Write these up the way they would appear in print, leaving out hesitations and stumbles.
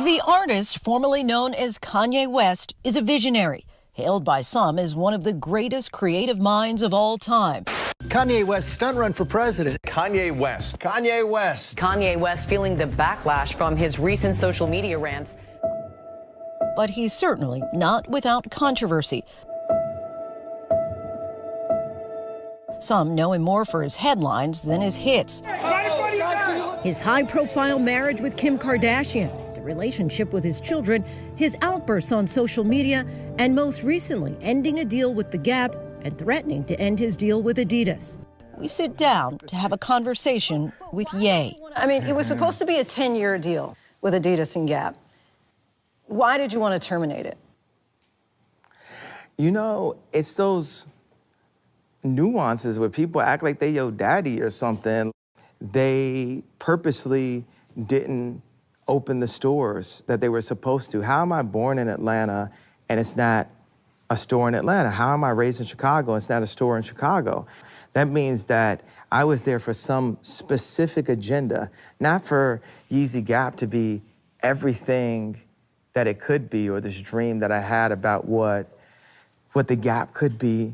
The artist, formerly known as Kanye West, is a visionary, hailed by some as one of the greatest creative minds of all time. Kanye West stunt run for president. Kanye West. Kanye West. Kanye West feeling the backlash from his recent social media rants. But he's certainly not without controversy. Some know him more for his headlines than his hits. His high-profile marriage with Kim Kardashian, the relationship with his children, his outbursts on social media, and most recently ending a deal with The Gap and threatening to end his deal with Adidas. We sit down to have a conversation with Ye. I mean, it was supposed to be a 10-year deal with Adidas and Gap. Why did you want to terminate it? You know, it's those nuances where people act like they your daddy or something. They purposely didn't open the stores that they were supposed to. How am I born in Atlanta and it's not a store in Atlanta? How am I raised in Chicago and it's not a store in Chicago? That means that I was there for some specific agenda, not for Yeezy Gap to be everything that it could be, or this dream that I had about what the Gap could be.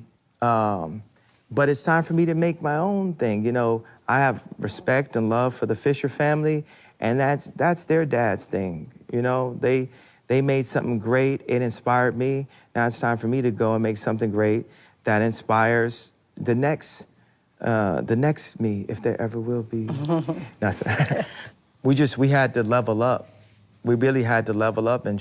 But it's time for me to make my own thing. You know, I have respect and love for the Fisher family, and that's their dad's thing. You know, they made something great. It inspired me. Now it's time for me to go and make something great that inspires the next me, if there ever will be. No, we had to level up. We really had to level up and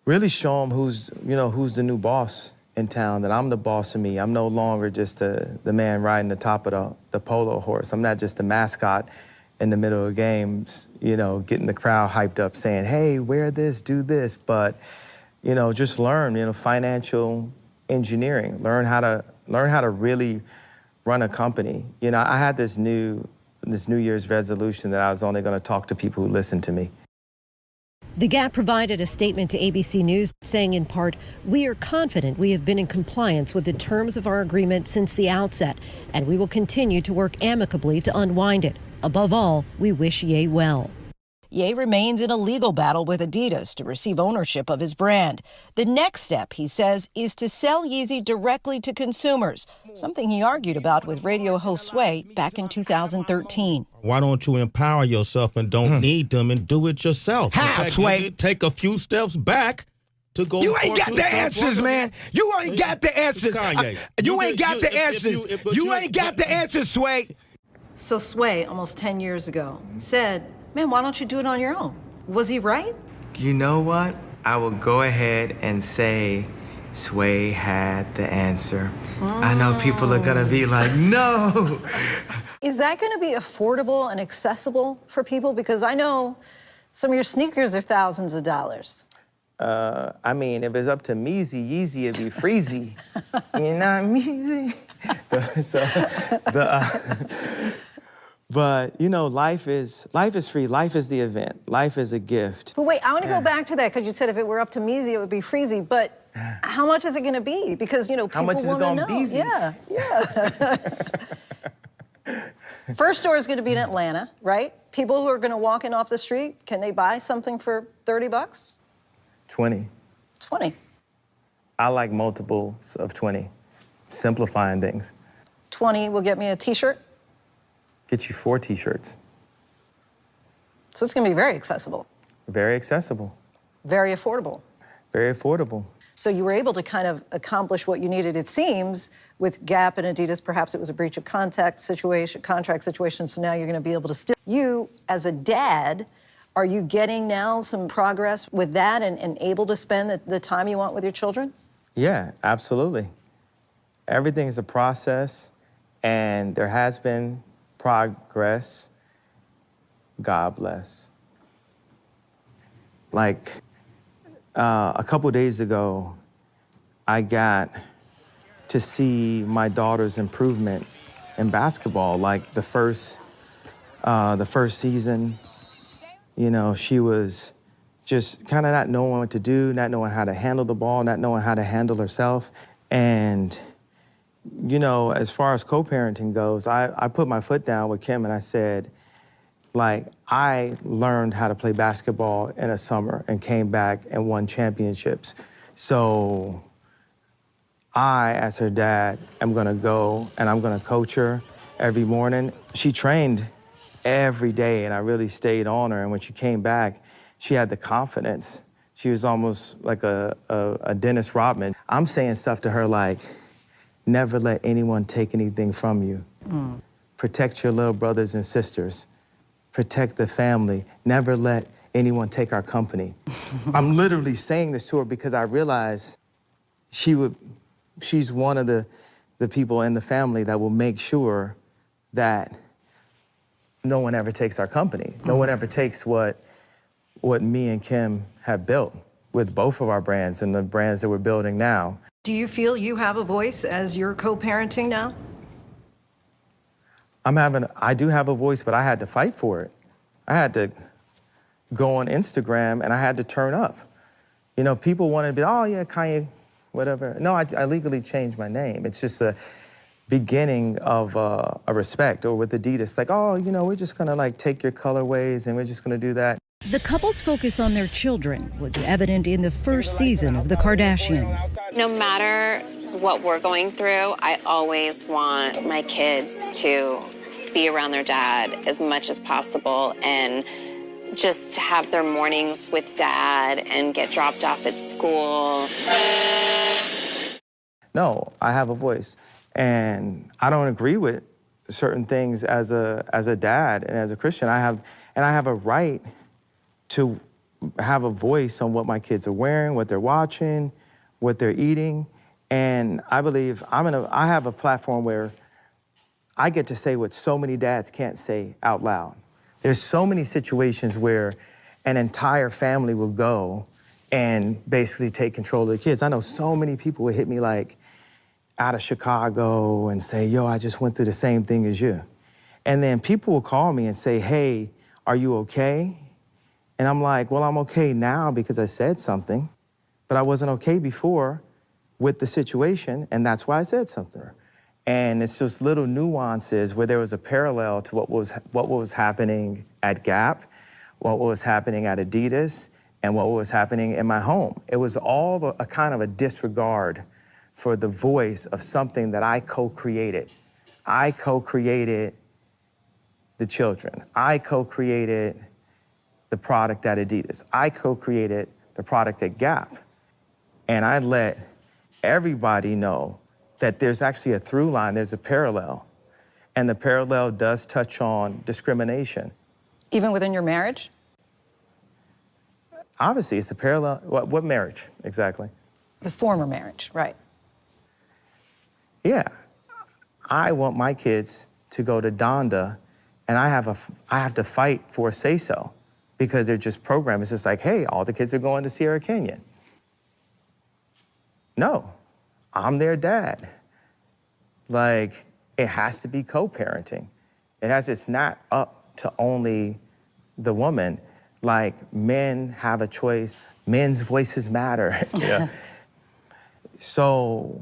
really show them who's the new boss in town, that I'm the boss of me. I'm no longer just the man riding the top of the polo horse. I'm not just the mascot in the middle of games, you know, getting the crowd hyped up saying, hey, wear this, do this, but, you know, just learn, financial engineering, learn how to really run a company. You know, I had this New Year's resolution that I was only gonna talk to people who listen to me. The Gap provided a statement to ABC News saying in part, "We are confident we have been in compliance with the terms of our agreement since the outset, and we will continue to work amicably to unwind it. Above all, we wish Ye well." Ye remains in a legal battle with Adidas to receive ownership of his brand. The next step, he says, is to sell Yeezy directly to consumers, something he argued about with radio host Sway back in 2013. Why don't you empower yourself and don't need them and do it yourself? How, Sway? Take a few steps back to go. You ain't got the answers, man. You ain't got the answers. You ain't got the answers. You ain't got the answers, Sway. So Sway, almost 10 years ago, said, man, why don't you do it on your own? Was he right? You know what? I will go ahead and say Sway had the answer. I know people are gonna be like, no. Is that gonna be affordable and accessible for people? Because I know some of your sneakers are thousands of dollars. I mean, if it's up to Meezy, Yeezy, it'd be freezy. You're not Meezy. But, you know, life is free. Life is the event. Life is a gift. But wait, I want to go back to that, because you said if it were up to Meezy, it would be freezy. But how much is it going to be? Because, you know, people want to know. How much is it going to be? Yeah. First store is going to be in Atlanta, right? People who are going to walk in off the street, can they buy something for 30 bucks? 20. 20. I like multiples of 20. Simplifying things. 20 will get me a T-shirt? Get you 4 T-shirts. So it's going to be very accessible. Very accessible. Very affordable. Very affordable. So you were able to kind of accomplish what you needed, it seems, with Gap and Adidas. Perhaps it was a breach of contract situation, so now you're going to be able to still... You, as a dad, are you getting now some progress with that and able to spend the time you want with your children? Yeah, absolutely. Everything's a process, and there has been progress. God bless. Like, a couple days ago, I got to see my daughter's improvement in basketball. Like the first season, you know, she was just kind of not knowing what to do, not knowing how to handle the ball, not knowing how to handle herself. And you know, as far as co-parenting goes, I put my foot down with Kim and I said, Like, I learned how to play basketball in a summer and came back and won championships. So I, as her dad, am gonna go and I'm gonna coach her every morning. She trained every day and I really stayed on her. And when she came back, she had the confidence. She was almost like a Dennis Rodman. I'm saying stuff to her like, never let anyone take anything from you. Protect your little brothers and sisters. Protect the family. Never let anyone take our company. I'm literally saying this to her because I realize she's one of the people in the family that will make sure that no one ever takes our company. No one ever takes what me and Kim have built with both of our brands and the brands that we're building now. Do you feel you have a voice as you're co-parenting now? I do have a voice, but I had to fight for it. I had to go on Instagram and I had to turn up. You know, people want to be, oh yeah, Kanye, whatever. No, I legally changed my name. It's just a beginning of a respect. Or with Adidas, like, oh, you know, we're just gonna like take your colorways and we're just gonna do that. The couple's focus on their children was evident in the first season of The Kardashians. No matter what we're going through, I always want my kids to be around their dad as much as possible and just to have their mornings with dad and get dropped off at school. No, I have a voice. And I don't agree with certain things as a dad and as a Christian. I have a right to have a voice on what my kids are wearing, what they're watching, what they're eating. And I believe I have a platform where I get to say what so many dads can't say out loud. There's so many situations where an entire family will go and basically take control of the kids. I know so many people would hit me like out of Chicago and say, yo, I just went through the same thing as you. And then people will call me and say, hey, are you okay? And I'm like, well, I'm okay now because I said something, but I wasn't okay before with the situation, and that's why I said something. And it's just little nuances where there was a parallel to what was happening at Gap, what was happening at Adidas, and what was happening in my home. It was all a kind of a disregard for the voice of something that I co-created. I co-created the children. I co-created the product at Adidas. I co-created the product at Gap. And I let everybody know that there's actually a through line, there's a parallel. And the parallel does touch on discrimination. Even within your marriage? Obviously, it's a parallel. What marriage, exactly? The former marriage, right. Yeah. I want my kids to go to Donda, and I have to fight for a say-so because they're just programmed. It's just like, hey, all the kids are going to Sierra Canyon. No, I'm their dad. Like, it has to be co-parenting. It's not up to only the woman. Like, men have a choice. Men's voices matter. Yeah. So,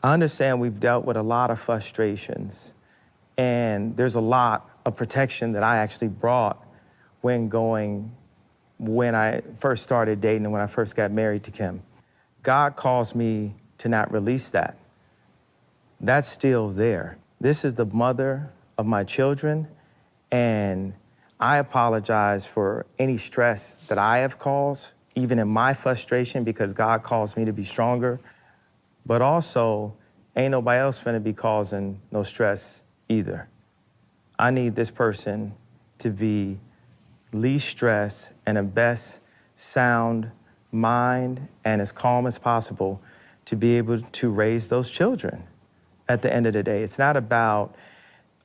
I understand we've dealt with a lot of frustrations, and there's a lot of protection that I actually brought when I first started dating and when I first got married to Kim. God calls me to not release that. That's still there. This is the mother of my children, and I apologize for any stress that I have caused, even in my frustration, because God calls me to be stronger. But also, ain't nobody else finna be causing no stress either. I need this person to be least stressed and the best sound mind and as calm as possible to be able to raise those children at the end of the day. It's not about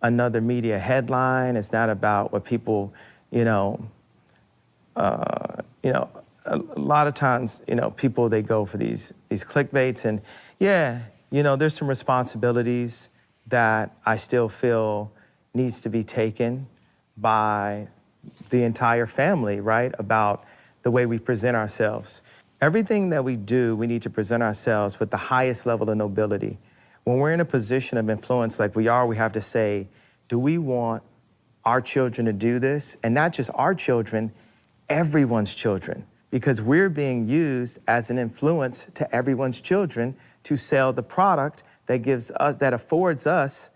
another media headline. It's not about what people, a lot of times, people, they go for these clickbaits, and yeah, there's some responsibilities that I still feel needs to be taken by the entire family, right? About the way we present ourselves. Everything that we do, we need to present ourselves with the highest level of nobility. When we're in a position of influence like we are, we have to say, do we want our children to do this, and not just our children, everyone's children, because we're being used as an influence to everyone's children to sell the product that gives us, that affords us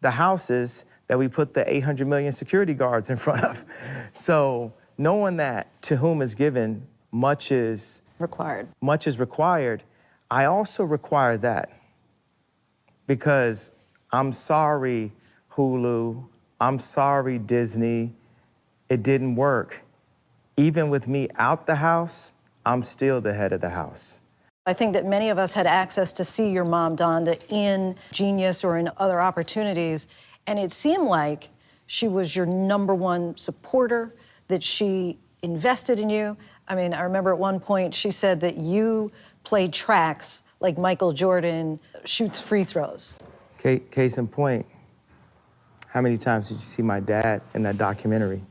the houses that we put the 800 million security guards in front of. So knowing that to whom is given, much is required. Much is required. I also require that because I'm sorry, Hulu, I'm sorry, Disney, it didn't work. Even with me out the house, I'm still the head of the house. I think that many of us had access to see your mom, Donda, in Genius or in other opportunities, and it seemed like she was your #1 supporter, that she invested in you. I mean, I remember at one point she said that you played tracks like Michael Jordan shoots free throws. Case in point, how many times did you see my dad in that documentary?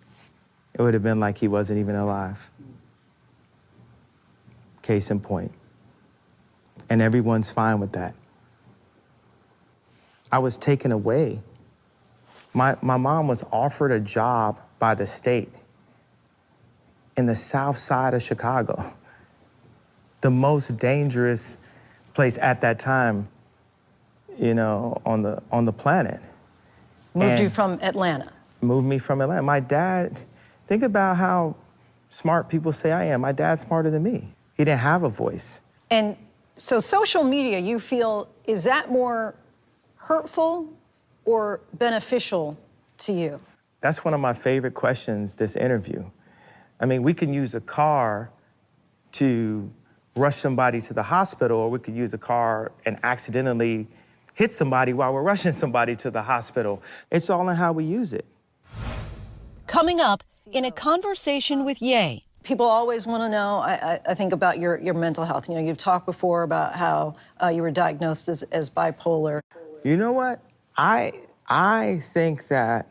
It would have been like he wasn't even alive. Case in point. And everyone's fine with that. I was taken away. My mom was offered a job by the state in the south side of Chicago, the most dangerous place at that time, you know, on the planet. Moved you from Atlanta? Moved me from Atlanta. My dad, think about how smart people say I am. My dad's smarter than me. He didn't have a voice. And so social media, you feel, is that more hurtful or beneficial to you? That's one of my favorite questions this interview. I mean, we can use a car to rush somebody to the hospital, or we could use a car and accidentally hit somebody while we're rushing somebody to the hospital. It's all in how we use it. Coming up in a conversation with Ye. People always want to know, I think, about your mental health. You know, you've talked before about how you were diagnosed as bipolar. You know what? I think that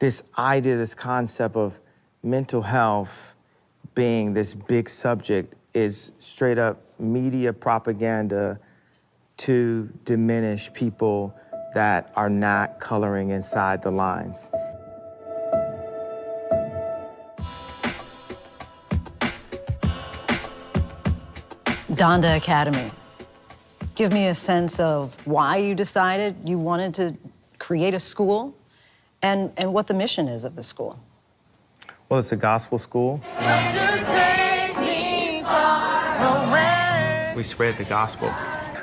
this idea, this concept of mental health being this big subject is straight up media propaganda to diminish people that are not coloring inside the lines. Donda Academy. Give me a sense of why you decided you wanted to create a school and what the mission is of the school. Well, it's a gospel school. We spread the gospel.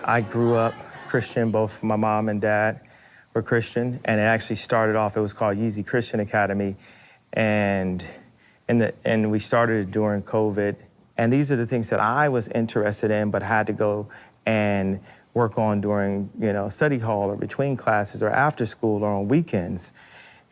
I grew up Christian, both my mom and dad were Christian, and it actually started off, it was called Yeezy Christian Academy, and we started it during COVID. And these are the things that I was interested in, but had to go and work on during, you know, study hall or between classes or after school or on weekends.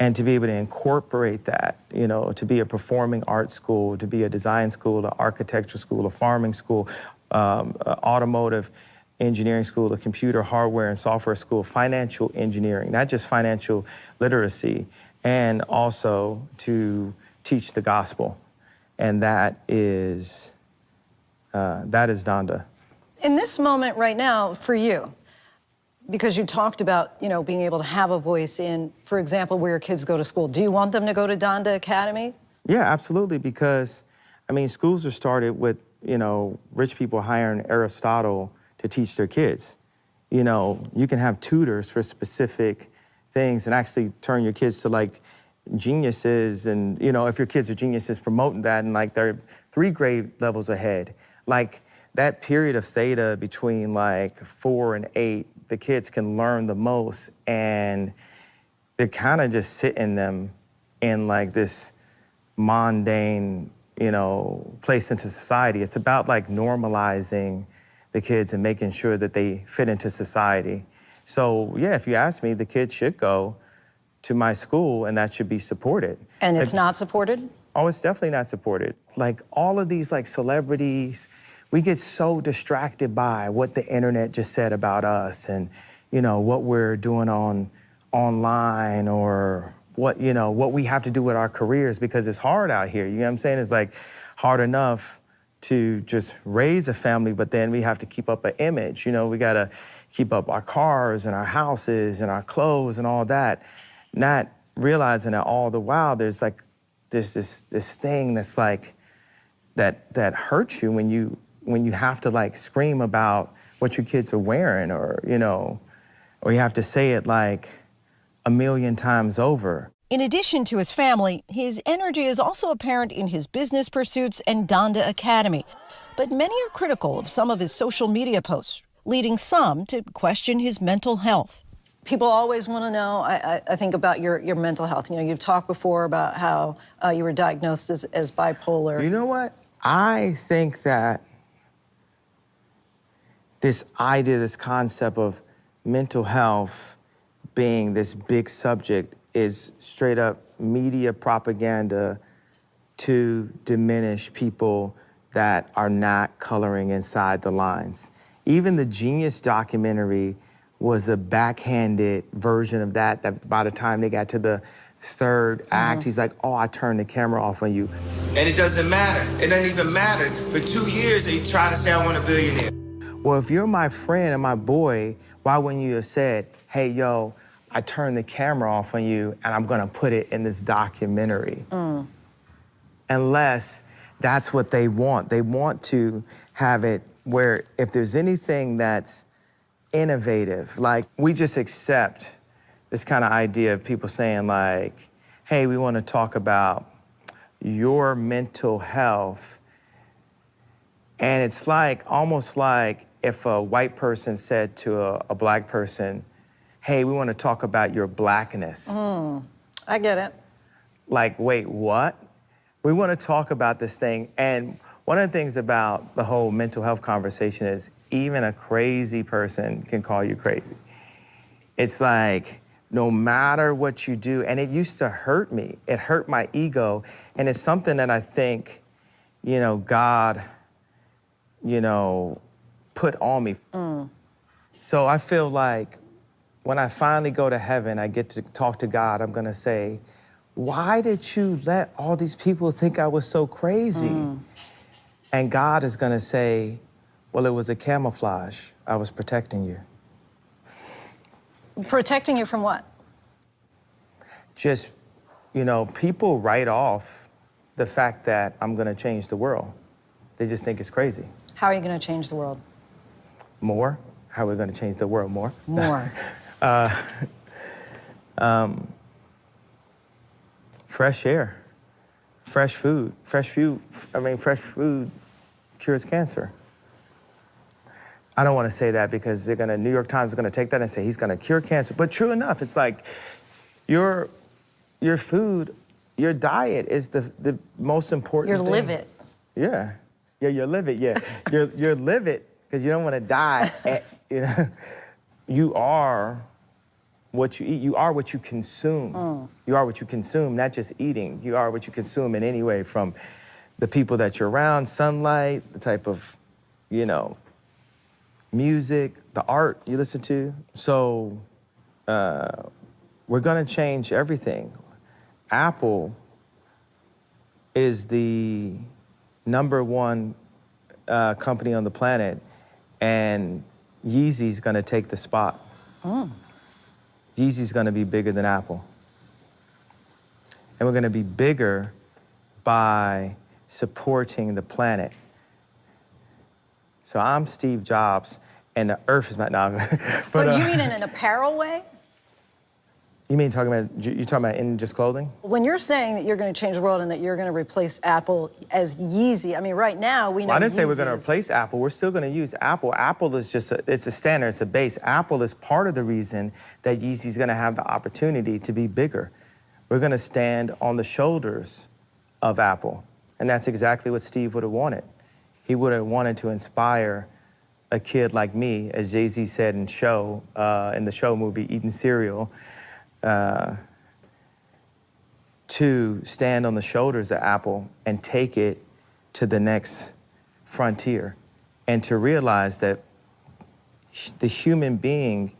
And to be able to incorporate that, you know, to be a performing arts school, to be a design school, an architecture school, a farming school, automotive engineering school, a computer hardware and software school, financial engineering, not just financial literacy, and also to teach the gospel. And that is Donda. In this moment right now, for you, because you talked about, you know, being able to have a voice in, for example, where your kids go to school, do you want them to go to Donda Academy? Yeah, absolutely, because, I mean, schools are started with, you know, rich people hiring Aristotle to teach their kids. You know, you can have tutors for specific things and actually turn your kids to, like, geniuses, and, you know, if your kids are geniuses, promoting that, and, like, they're 3 grade levels ahead. Like, that period of theta between, like, 4 and 8, the kids can learn the most, and they're kind of just sitting them in, like, this mundane, you know, place into society. It's about, like, normalizing the kids and making sure that they fit into society. So, yeah, if you ask me, the kids should go to my school, and that should be supported. And it's not supported? Oh, it's definitely not supported. Like, all of these, like, celebrities, we get so distracted by what the internet just said about us, and, you know, what we're doing online, or what, you know, what we have to do with our careers, because it's hard out here. You know what I'm saying? It's, like, hard enough to just raise a family, but then we have to keep up an image. You know, we gotta keep up our cars and our houses and our clothes and all that. not realizing that all the while there's this thing that's like that hurts you when you have to like scream about what your kids are wearing, or or you have to say it like a million times over. In addition to his family, his energy is also apparent in his business pursuits and Donda Academy. But many are critical of some of his social media posts, leading some to question his mental health. People always want to know, I think, about your mental health. You've talked before about how you were diagnosed as bipolar. You know what? I think that this idea, this concept of mental health being this big subject is straight up media propaganda to diminish people that are not coloring inside the lines. Even the Genius documentary was a backhanded version of that by the time they got to the third act, he's like, oh, I turned the camera off on you. And it doesn't matter. It doesn't even matter. For 2 years, they try to say I want a billionaire. Well, if you're my friend and my boy, why wouldn't you have said, hey, yo, I turned the camera off on you and I'm gonna put it in this documentary? Unless that's what they want. They want to have it where if there's anything that's innovative, like we just accept this kind of idea of people saying like, hey, we want to talk about your mental health. And it's like, almost like if a white person said to a black person, hey, we want to talk about your blackness. I get it. Like, wait, what? We want to talk about this thing. And one of the things about the whole mental health conversation is even a crazy person can call you crazy. It's like, no matter what you do, and it used to hurt me. It hurt my ego. And it's something that I think, God, put on me. So I feel like when I finally go to heaven, I get to talk to God, I'm gonna say, why did you let all these people think I was so crazy? And God is gonna say, well, it was a camouflage. I was protecting you. Protecting you from what? Just, people write off the fact that I'm gonna change the world. They just think it's crazy. How are you going to change the world? More? How are we gonna change the world more? More. Fresh air, fresh food. Fresh food cures cancer. I don't want to say that because New York Times is gonna take that and say he's gonna cure cancer. But true enough, it's like your food, your diet is the most important thing. Your live it. Yeah, you live it, yeah. you're live it because you don't want to die. You are what you eat. You are what you consume. You are what you consume, not just eating. You are what you consume in any way, from the people that you're around, sunlight, the type of, music, the art you listen to. So we're gonna change everything. Apple is the #1 company on the planet, and Yeezy's gonna take the spot. Yeezy's gonna be bigger than Apple. And we're gonna be bigger by supporting the planet. So I'm Steve Jobs, and the earth is not, no. But you mean in an apparel way? You mean you're talking about in just clothing? When you're saying that you're going to change the world and that you're going to replace Apple as Yeezy, I mean, right now we know. Well, I didn't say we're Yeezy going to replace Apple. We're still going to use Apple. Apple is just it's a standard, it's a base. Apple is part of the reason that Yeezy's going to have the opportunity to be bigger. We're going to stand on the shoulders of Apple, and that's exactly what Steve would have wanted. He would have wanted to inspire a kid like me, as Jay-Z said in the show movie, Eating Cereal, to stand on the shoulders of Apple and take it to the next frontier, and to realize that the human being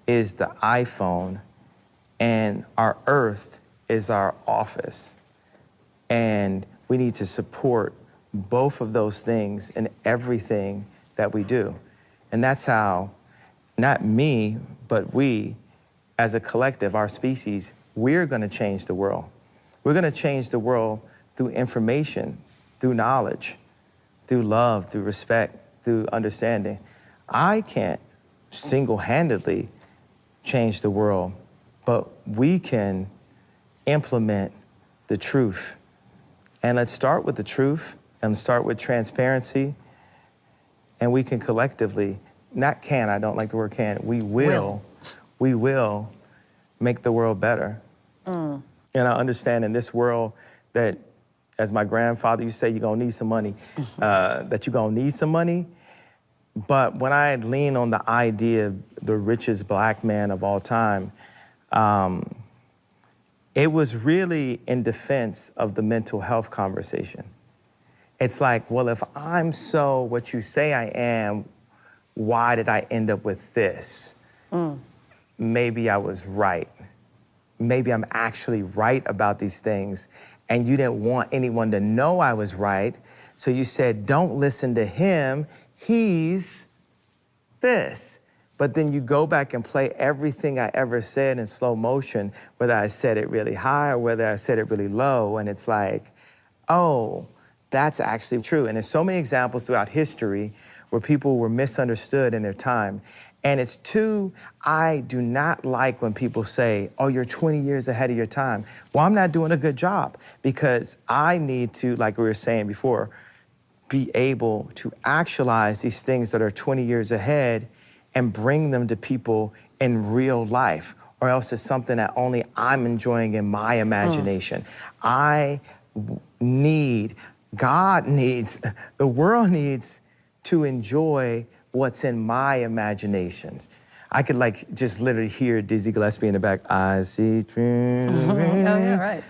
is the iPhone and our earth is our office. And we need to support both of those things in everything that we do. And that's how, not me, but we, as a collective, our species, we're gonna change the world. We're gonna change the world through information, through knowledge, through love, through respect, through understanding. I can't single-handedly change the world, but we can implement the truth. And let's start with the truth and start with transparency, and we can collectively, not can, I don't like the word can, we will make the world better. And I understand in this world that, as my grandfather used to say, you're gonna need some money, that you're gonna need some money. But when I lean on the idea of the richest black man of all time, it was really in defense of the mental health conversation. It's like, well, if I'm so what you say I am, why did I end up with this? Maybe I was right. Maybe I'm actually right about these things, and you didn't want anyone to know I was right, so you said, don't listen to him, he's this. But then you go back and play everything I ever said in slow motion, whether I said it really high or whether I said it really low, and it's like, oh, that's actually true. And there's so many examples throughout history where people were misunderstood in their time. And it's I do not like when people say, oh, you're 20 years ahead of your time. Well, I'm not doing a good job because I need to, like we were saying before, be able to actualize these things that are 20 years ahead and bring them to people in real life, or else it's something that only I'm enjoying in my imagination. God needs, the world needs to enjoy what's in my imaginations. I could just literally hear Dizzy Gillespie in the back. I see dreams. Oh, yeah, right.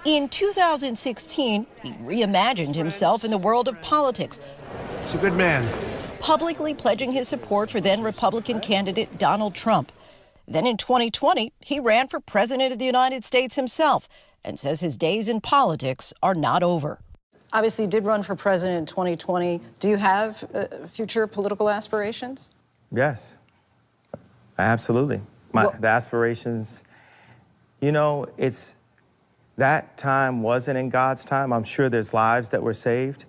In 2016, he reimagined himself in the world of politics. He's a good man. Publicly pledging his support for then Republican candidate Donald Trump. Then in 2020, he ran for president of the United States himself and says his days in politics are not over. Obviously, you did run for president in 2020. Do you have future political aspirations? Yes, absolutely. The aspirations, that time wasn't in God's time. I'm sure there's lives that were saved.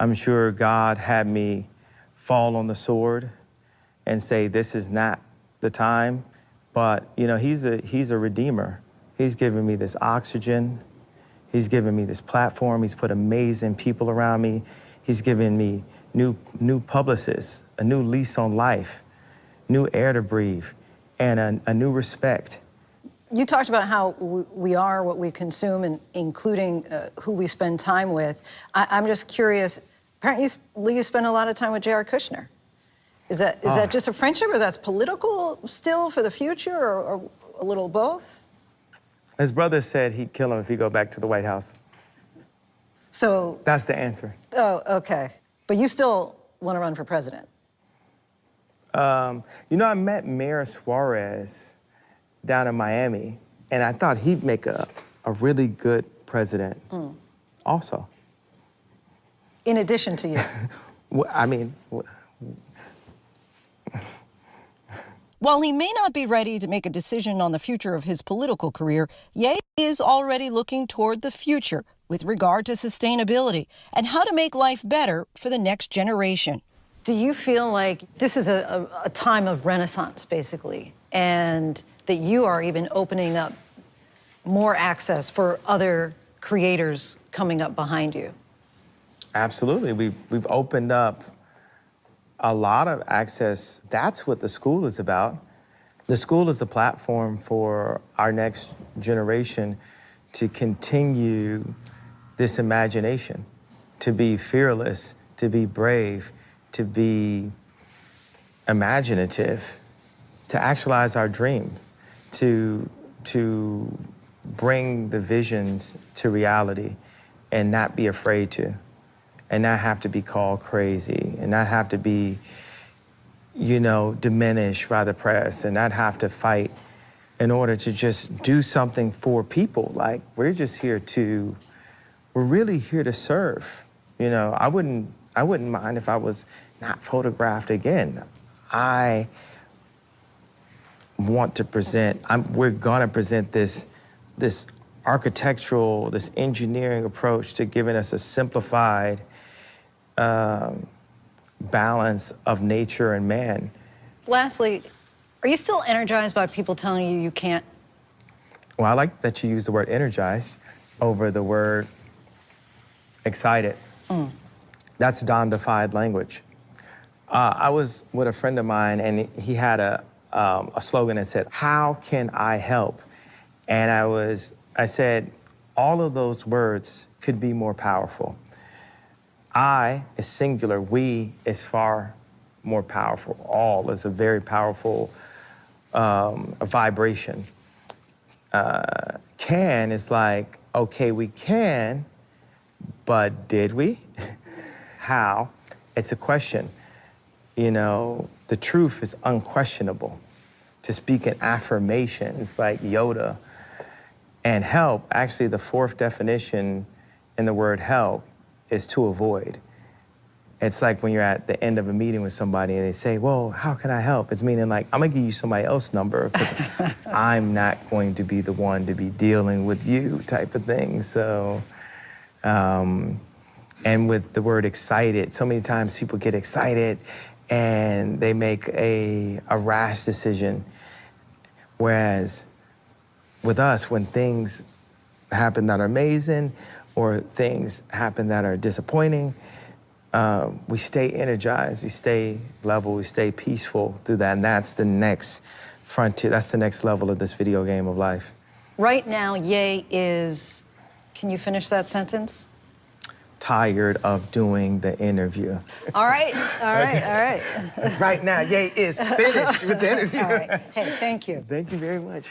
I'm sure God had me fall on the sword and say, this is not the time. But, he's a redeemer. He's given me this oxygen. He's given me this platform. He's put amazing people around me. He's given me new publicists, a new lease on life, new air to breathe, and a new respect. You talked about how we are what we consume, and including who we spend time with. I'm just curious, apparently you spend a lot of time with J.R. Kushner. Is that just a friendship, or that's political still for the future, or a little both? His brother said he'd kill him if he go back to the White House. So that's the answer. Oh, okay. But you still want to run for president? I met Mayor Suarez down in Miami, and I thought he'd make a really good president also. In addition to you? While he may not be ready to make a decision on the future of his political career, Ye is already looking toward the future with regard to sustainability and how to make life better for the next generation. Do you feel like this is a time of renaissance, basically, and that you are even opening up more access for other creators coming up behind you? Absolutely. We've opened up a lot of access. That's what the school is about. The school is a platform for our next generation to continue this imagination, to be fearless, to be brave, to be imaginative, to actualize our dream, to bring the visions to reality and not be afraid to, and not have to be called crazy, and not have to be, diminished by the press, and not have to fight in order to just do something for people. Like, we're really here to serve. I wouldn't mind if I was not photographed again. I want to present. We're gonna present this architectural, this engineering approach to giving us a simplified balance of nature and man. Lastly, are you still energized by people telling you you can't? Well, I like that you use the word energized over the word excited. That's Donda-fied language. I was with a friend of mine, and he had a slogan that said, "How can I help?" And I said, all of those words could be more powerful. I is singular, we is far more powerful. All is a very powerful vibration. Can is like, okay, we can, but did we? How? It's a question. You know, the truth is unquestionable. To speak in affirmations like Yoda. And help, actually the fourth definition in the word help is to avoid. It's like when you're at the end of a meeting with somebody and they say, well, how can I help? It's meaning like, I'm gonna give you somebody else's number because I'm not going to be the one to be dealing with you type of thing. So, and with the word excited, so many times people get excited and they make a rash decision. Whereas with us, when things happen that are amazing or things happen that are disappointing, we stay energized, we stay level, we stay peaceful through that, and that's the next frontier, that's the next level of this video game of life. Right now, Ye is, can you finish that sentence? Tired of doing the interview. All right, all right, all right. Right now, Ye is finished with the interview. All right, hey, thank you. Thank you very much.